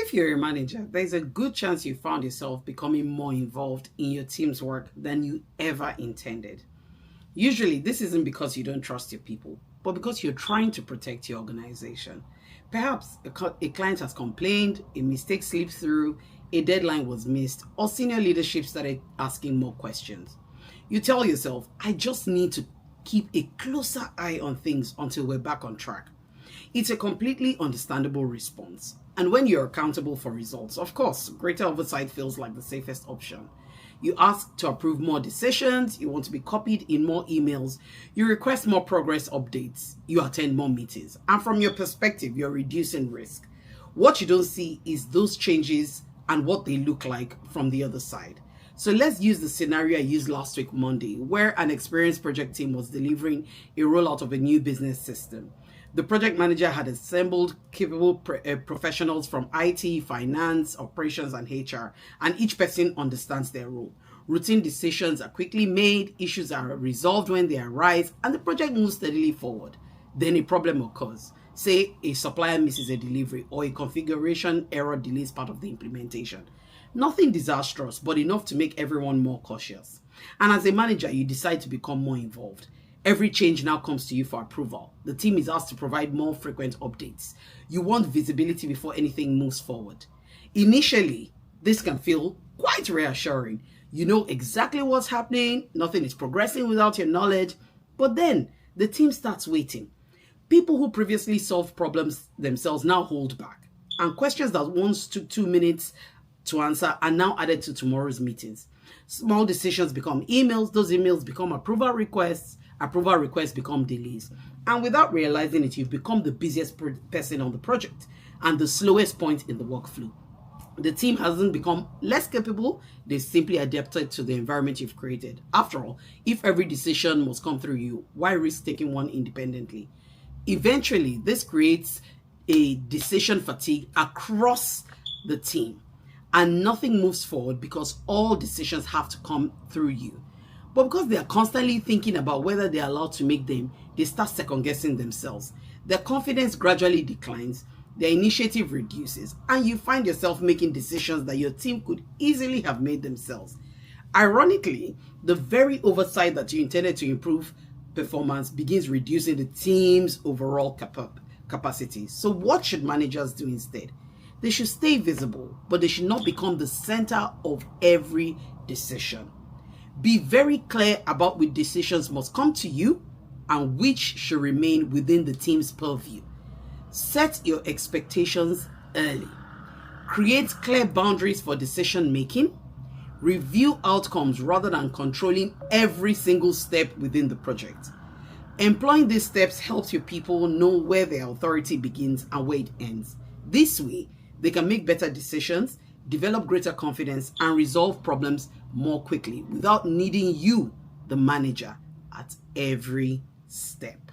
If you're a manager, there's a good chance you found yourself becoming more involved in your team's work than you ever intended. Usually, this isn't because you don't trust your people, but because you're trying to protect your organization. Perhaps a client has complained, a mistake slipped through, a deadline was missed, or senior leadership started asking more questions. You tell yourself, I just need to keep a closer eye on things until we're back on track. It's a completely understandable response. And when you're accountable for results, of course, greater oversight feels like the safest option. You ask to approve more decisions, you want to be copied in more emails, you request more progress updates, you attend more meetings. And from your perspective, you're reducing risk. What you don't see is those changes and what they look like from the other side. So let's use the scenario I used last week, Monday, where an experienced project team was delivering a rollout of a new business system. The project manager had assembled capable professionals from IT, finance, operations, and HR, and each person understands their role. Routine decisions are quickly made, issues are resolved when they arise, and the project moves steadily forward. Then a problem occurs. Say a supplier misses a delivery or a configuration error delays part of the implementation. Nothing disastrous, but enough to make everyone more cautious. And as a manager, you decide to become more involved. Every change now comes to you for approval. The team is asked to provide more frequent updates. You want visibility before anything moves forward. Initially, this can feel quite reassuring. You know exactly what's happening, nothing is progressing without your knowledge, but then the team starts waiting. People who previously solved problems themselves now hold back, and questions that once took 2 minutes to answer are now added to tomorrow's meetings. Small decisions become emails, those emails become approval requests become delays. And without realizing it, you've become the busiest person on the project and the slowest point in the workflow. The team hasn't become less capable, they simply adapted to the environment you've created. After all, if every decision must come through you, why risk taking one independently? Eventually, this creates a decision fatigue across the team, and nothing moves forward because all decisions have to come through you. But because they are constantly thinking about whether they are allowed to make them, they start second-guessing themselves. Their confidence gradually declines, their initiative reduces, and you find yourself making decisions that your team could easily have made themselves. Ironically, the very oversight that you intended to improve performance begins reducing the team's overall capacity. So what should managers do instead? They should stay visible, but they should not become the center of every decision. Be very clear about which decisions must come to you and which should remain within the team's purview. Set your expectations early. Create clear boundaries for decision making. Review outcomes rather than controlling every single step within the project. Employing these steps helps your people know where their authority begins and where it ends. This way, they can make better decisions, develop greater confidence, and resolve problems more quickly without needing you, the manager, at every step.